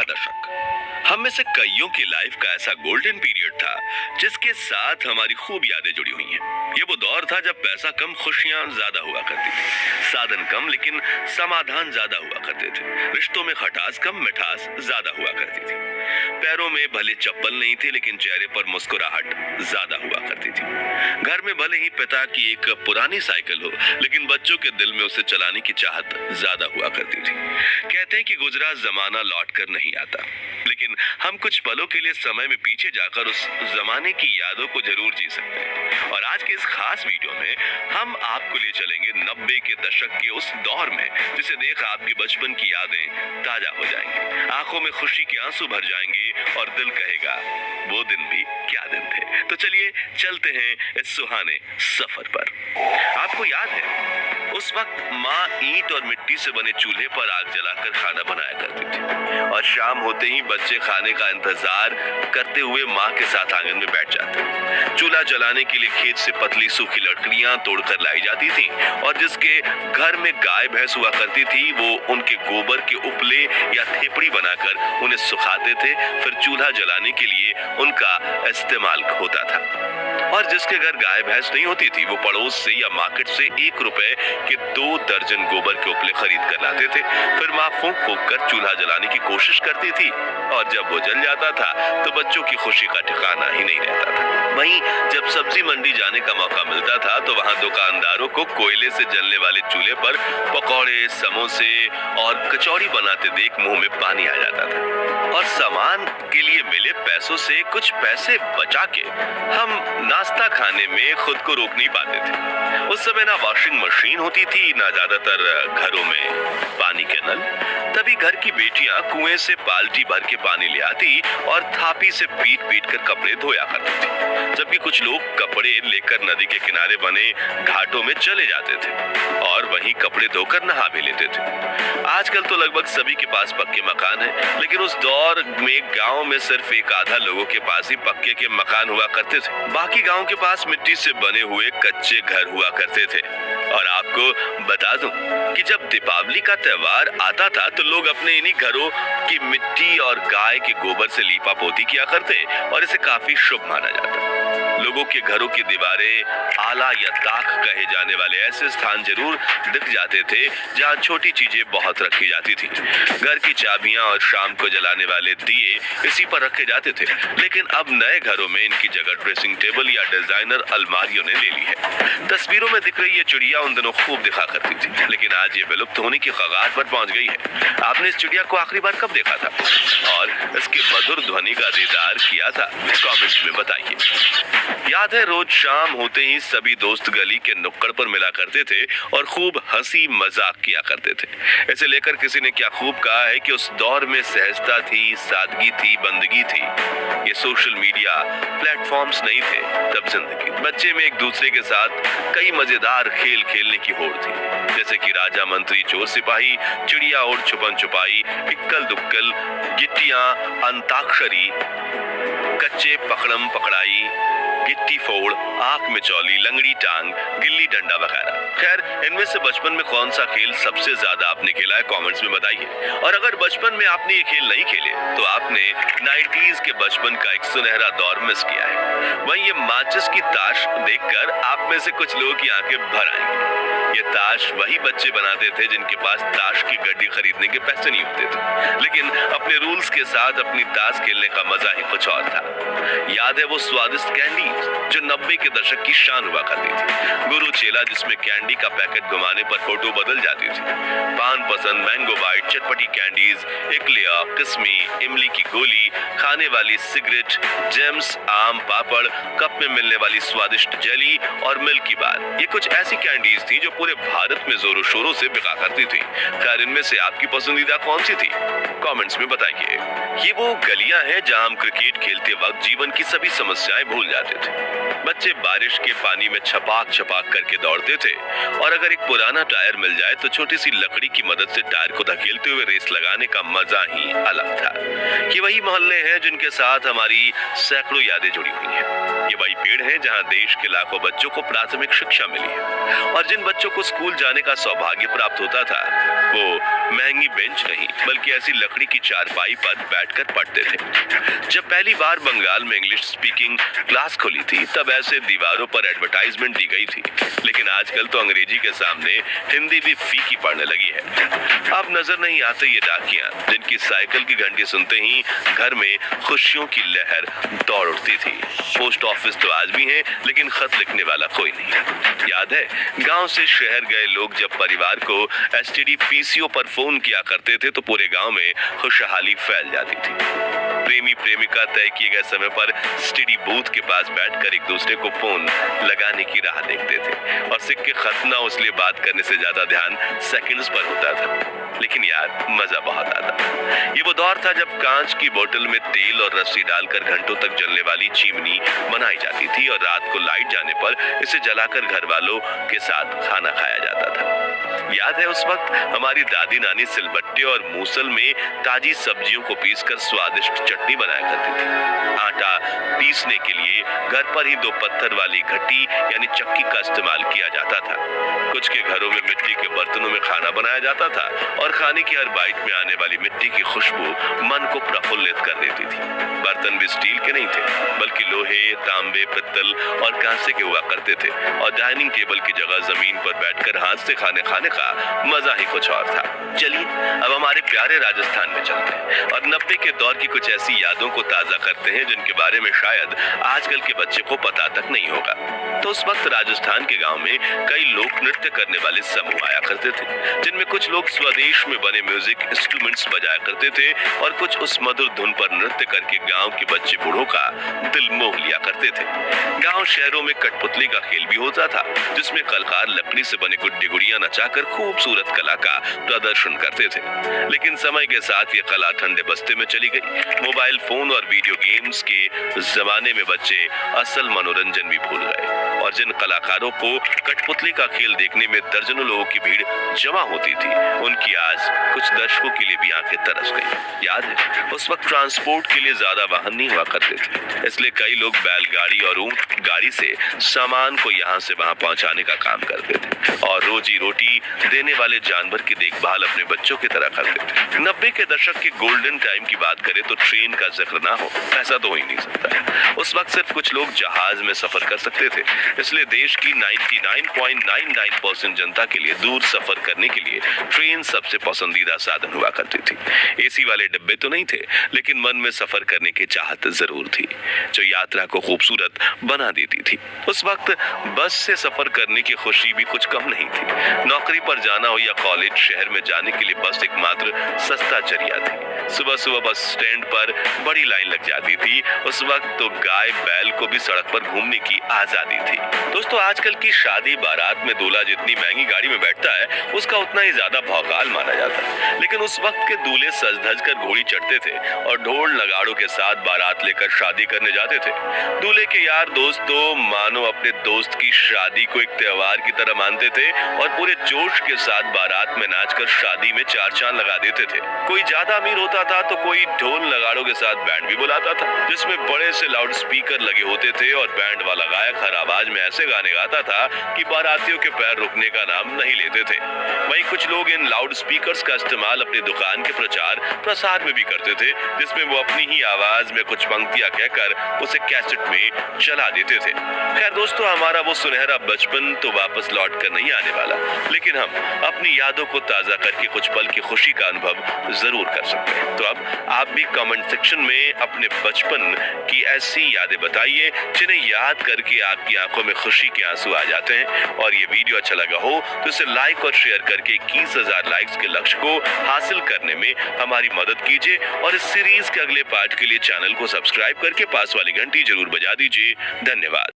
का दशक हम में से कईयों की लाइफ का ऐसा गोल्डन पीरियड था जिसके साथ हमारी खूब यादें जुड़ी हुई हैं। ये वो दौर था जब पैसा कम, खुशियां ज्यादा हुआ करती थी, साधन कम लेकिन समाधान ज्यादा हुआ करते थे, रिश्तों में खटास कम, मिठास ज्यादा हुआ करती थी। पैरों में भले चप्पल नहीं थी लेकिन चेहरे पर मुस्कुराहट ज्यादा हुआ करती थी। घर में भले ही पिता की एक पुरानी साइकिल हो लेकिन बच्चों के दिल में उसे चलाने की चाहत ज्यादा हुआ करती थी। कहते हैं कि गुजरा जमाना लौट कर नहीं आता, लेकिन हम कुछ पलों के लिए समय में पीछे जाकर उस जमाने की यादों को जरूर जी सकते हैं। और आज के इस खास वीडियो में हम आपको ले चलेंगे 90 के दशक के उस दौर में जिसे देख आपके बचपन की यादें ताजा हो जाएंगी, आंखों में खुशी के आंसू भर जाएंगे और दिल कहेगा वो दिन भी क्या दिन थे। तो चलिए चलते हैं इस सुहाने सफर पर। आपको याद है उस वक्त माँ ईंट और मिट्टी से बने चूल्हे पर आग जलाकर खाना बनाया करती थी और शाम होते ही बच्चे खाने का इंतजार करते हुए माँ के साथ आंगन में बैठ जाते। चूल्हा जलाने के लिए खेत से पतली सूखी लकड़ियां तोड़कर लाई जाती थी और जिसके घर में गाय भैंस हुआ करती थी वो उनके गोबर के उपले या थेपड़ी बनाकर उन्हें सुखाते थे। फिर चूल्हा जलाने के लिए उनका इस्तेमाल होता था। और जिसके घर गाय भैंस नहीं होती थी वो पड़ोस से या मार्केट से 1 रुपए के 2 दर्जन गोबर के उपले खरीद कर लाते थे। फिर माँ फूंक फूंक कर चूल्हा जलाने की कोशिश करती थी और जब वो जल जाता था तो बच्चों की खुशी का ठिकाना ही नहीं रहता था। वहीं जब सब्जी मंडी जाने का मौका मिलता था तो वहां दुकानदारों को कोयले से जलने वाले चूल्हे पर पकौड़े, समोसे और कचौड़ी बनाते देख मुंह में पानी आ जाता था। और सामान के लिए मिले पैसों से कुछ पैसे बचा के हम नाश्ता खाने में खुद को रोक नहीं पाते थे। उस समय ना वॉशिंग मशीन होती थी, ना ज्यादातर घरों में पानी के नल। तभी घर की बेटियां कुएं से बाल्टी भर के पानी ले आती और थापी से पीट पीट कर कपड़े धोया करती थी, जबकि कुछ लोग कपड़े लेकर नदी के किनारे बने घाटों में चले जाते थे और वहीं कपड़े धोकर नहा भी लेते थे। आजकल तो लगभग सभी के पास पक्के मकान हैं, लेकिन उस दौर में गांव में सिर्फ एक आधा लोगों के पास ही पक्के के मकान हुआ करते थे। बाकी गांव के पास मिट्टी से बने हुए कच्चे घर हुआ करते थे। और आपको बता दूं कि जब दीपावली का त्योहार आता था तो लोग अपने इन्हीं घरों की मिट्टी और गाय के गोबर से लीपा पोती किया करते और इसे काफी शुभ माना जाता। लोगों के घरों की दीवारें आला या ताक कहे जाने वाले ऐसे स्थान जरूर दिख जाते थे जहां छोटी चीजें बहुत रखी जाती थी। घर की चाबियां और शाम को जलाने वाले दिए इसी पर रखे जाते थे, लेकिन अब नए घरों में इनकी जगह ड्रेसिंग टेबल या डिजाइनर अलमारियों ने ले ली है। तस्वीरों में दिख रही ये चिड़िया उन दिनों खूब दिखा करती थी, लेकिन आज ये विलुप्त होने की कगार पर पहुंच गई है। आपने इस चिड़िया को आखिरी बार कब देखा था और इसकी मधुर ध्वनि का दीदार किया था? कमेंट में बताइए। याद है रोज शाम होते ही सभी दोस्त गली के नुक्कड़ पर मिला करते थे और खूब हंसी मजाक किया करते थे। इसे लेकर किसी ने क्या खूब कहा है कि उस दौर में सहजता थी, सादगी थी, बंदगी थी। ये सोशल मीडिया प्लेटफॉर्म्स नहीं थे तब जिंदगी। बच्चे में एक दूसरे के साथ कई मजेदार खेल खेलने की होड़ थी, जैसे कि राजा मंत्री चोर सिपाही, चिड़िया और छुपन छुपाई, इक्कल दुक्कल, गिट्टियां, अंताक्षरी, कच्चे पकड़म पकड़ाई, गिट्टी फोड़, आंख में चौली, लंगड़ी टांग, गिल्ली डंडा वगैरह। खैर इनमें से बचपन में कौन सा खेल सबसे ज्यादा आपने खेला है? कमेंट्स में बताइए। और अगर बचपन में आपने ये खेल नहीं खेले तो आपने 90s के बचपन का एक सुनहरा दौर मिस किया है। वहीं ये माचिस की ताश देखकर आप में से कुछ लोगों की आंखें भर आएंगी। ये ताश वही बच्चे बनाते थे जिनके पास ताश की गड्डी खरीदने के पैसे नहीं होते थे, लेकिन अपने रूल्स के साथ अपनी ताश खेलने का मजा ही कुछ और था। याद है वो स्वादिष्ट कैंडी जो 90 के दशक की शान हुआ करती थी। गुरु चेला जिसमें कैंडी का पैकेट घुमाने पर फोटो बदल जाती थी। पान पसंद, मैंगो बाइट, चटपटी कैंडीज, इकलिया, किस्मी, इमली की गोली, खाने वाली सिगरेट, जेम्स, आम पापड़, कप में मिलने वाली स्वादिष्ट जेली और मिल्की बार। ये कुछ ऐसी कैंडीज थी जो पूरे भारत में जोरों शोरों से बिका करती थी। खैर इनमें से आपकी पसंदीदा कौन सी थी? कमेंट्स में बताइए। ये वो गलियां हैं जहां हम क्रिकेट खेलते वक्त जीवन की सभी समस्याएं भूल जाते थे। बच्चे बारिश के पानी में छपाक छपाक करके दौड़ते थे और अगर एक पुराना टायर मिल जाए तो छोटी सी लकड़ी की मदद से टायर को धकेलते हुए रेस लगाने का मजा ही अलग था। ये वही मोहल्ले हैं जिनके साथ हमारी सैकड़ों यादें जुड़ी हुई हैं। ये वही पेड़ हैं जहां देश के लाखों बच्चों को प्राथमिक शिक्षा मिली है और जिन बच्चों को स्कूल जाने का सौभाग्य प्राप्त होता था वो महंगी बेंच नहीं बल्कि ऐसी लकड़ी की चारपाई पर बैठकर पढ़ते थे। जब पहली बार बंगाल में इंग्लिश स्पीकिंग क्लास खुली थी तब ऐसे दीवारों पर एडवर्टाइजमेंट दी गई थी, लेकिन आजकल तो अंग्रेजी के सामने हिंदी भी फीकी पड़ने लगी है। अब नजर नहीं आते ये डाकियां जिनकी साइकिल की घंटी सुनते ही घर में खुशियों की लहर दौड़ उठती थी। पोस्ट ऑफिस तो आज भी है लेकिन खत लिखने वाला कोई नहीं। याद है गांव से शहर गए लोग जब परिवार को एसटीडी पीसीओ पर फोन किया करते थे तो पूरे गांव में खुशहाली फैल जाती थी। प्रेमी प्रेमिका तय किए गए समय पर एसटीडी बूथ के पास बैठकर एक दूसरे को फोन लगाने की राह देखते थे और सिक्के खत ना उसलिए बात करने से ज्यादा ध्यान सेकंड्स पर होता था। लेकिन यार मजा बहुत आता। ये वो दौर था जब कांच की बोतल में तेल और रस्सी डालकर घंटों तक जलने वाली चिमनी बनाई जाती थी और रात को लाइट जाने पर इसे जलाकर घर वालों के साथ खाना खाया जाता था। याद है उस वक्त हमारी दादी नानी सिलबट्टे और मूसल में ताजी सब्जियों को पीसकर स्वादिष्ट चटनी बनाया करती थी। आटा पीसने के लिए घर पर ही 2 पत्थर वाली घटी यानी चक्की का इस्तेमाल किया जाता था। कुछ के घरों में मिट्टी के बर्तनों में खाना बनाया जाता था और खाने की हर बाइट में आने वाली मिट्टी की खुशबू मन को प्रफुल्लित कर देती थी। बर्तन भी स्टील के नहीं थे बल्कि लोहे, तांबे, पित्तल और कांसे के हुआ करते थे और डाइनिंग टेबल की जगह जमीन पर बैठकर हाथ से खाने का मजा ही कुछ और था। चलिए अब हमारे प्यारे राजस्थान में चलते हैं और 90 के दौर की कुछ ऐसी यादों को ताजा करते हैं जिनके बारे में शायद आजकल के बच्चे को पता तक नहीं होगा। तो उस वक्त राजस्थान के गांव में कई लोक नृत्य करने वाले समूह आया करते थे जिनमें कुछ लोग स्वदेश में बने म्यूजिक इंस्ट्रूमेंट्स बजाया करते थे और कुछ उस मधुर धुन पर नृत्य करके गांव के बच्चे बूढ़ों का दिल मोह लिया करते थे। गांव शहरों में कठपुतली का खेल भी होता था जिसमें कलाकार लकड़ी से बने गुड्डी गुड़ियां नचाकर खूबसूरत कला का प्रदर्शन करते थे। लेकिन समय के साथ ये कला ठंडे बस्ते में चली गई। मोबाइल फोन और वीडियो गेम्स के जमाने में बच्चे असल मनोरंजन भी भूल गए और जिन कलाकारों को कठपुतली का खेल देखने में दर्जनों लोगों की भीड़ जमा होती थी उनकी आज कुछ दर्शकों के लिए भी आंखें तरस गई। याद है उस वक्त ट्रांसपोर्ट के लिए ज्यादा वाहन नहीं हुआ करते थे, इसलिए कई लोग बैलगाड़ी और ऊंट गाड़ी से सामान को यहाँ से वहां पहुंचाने का काम करते थे और रोजी रोटी देने वाले जानवर की देखभाल अपने बच्चों की तरह करते थे। 90 के दशक के गोल्डन टाइम की बात करें तो ट्रेन का जिक्र ना हो ऐसा तो हो ही नहीं सकता। उस वक्त सिर्फ कुछ लोग जहाज में सफर कर सकते थे, इसलिए देश की 99.99% जनता के लिए दूर सफर करने के लिए ट्रेन सबसे पसंदीदा साधन हुआ करती थी। एसी वाले डिब्बे तो नहीं थे लेकिन मन में सफर करने की चाहत जरूर थी जो यात्रा को खूबसूरत बना देती थी। उस वक्त बस से सफर करने की खुशी भी कुछ कम नहीं थी। नौकरी पर जाना हो या कॉलेज, शहर में जाने के लिए बस एकमात्र सस्ता जरिया थी। सुबह सुबह बस स्टैंड पर बड़ी लाइन लग जाती थी। उस वक्त तो गाय बैल को भी सड़क पर घूमने की आजादी थी। दोस्तों आजकल की शादी बारात में दूल्हा जितनी महंगी गाड़ी में बैठता है उसका उतना ही ज्यादा भौकाल माना जाता है, लेकिन उस वक्त के दूल्हे सज धज कर घोड़ी चढ़ते थे और ढोल नगाड़ों के साथ बारात लेकर शादी करने जाते थे। दूल्हे के यार दोस्त तो मानो अपने दोस्त की शादी को एक त्योहार की तरह मानते थे और पूरे जोश के साथ बारात में नाचकर शादी में 4 चांद लगा देते थे। कोई ज्यादा अमीर होता था तो कोई ढोल नगाड़ों के साथ बैंड भी बुलाता था जिसमें बड़े से लाउड स्पीकर लगे होते थे और बैंड वाला गायक हर आवाज में ऐसे गाने गाता था कि बारातियों के पैर रुकने का नाम नहीं लेते थे। वहीं कुछ लोग इन लाउड स्पीकर्स का इस्तेमाल अपनी दुकान के प्रचार प्रसार में भी करते थे जिसमें वो अपनी ही आवाज में कुछ पंक्तियां कहकर उसे कैसेट में चला देते थे। खैर दोस्तों हमारा वो सुनहरा बचपन तो वापस लौट कर नहीं आने वाला, लेकिन हम अपनी यादों को ताजा करके कुछ पल की खुशी का अनुभव जरूर कर सकते हैं। तो अब आप भी कमेंट सेक्शन में अपने बचपन की ऐसी यादें बताइए जिन्हें याद करके आपकी आंखों में खुशी के आंसू आ जाते हैं। और ये वीडियो अच्छा लगा हो तो इसे लाइक और शेयर करके 21,000 लाइक्स के लक्ष्य को हासिल करने में हमारी मदद कीजिए और इस सीरीज के अगले पार्ट के लिए चैनल को सब्सक्राइब करके पास वाली घंटी जरूर बजा दीजिए। धन्यवाद।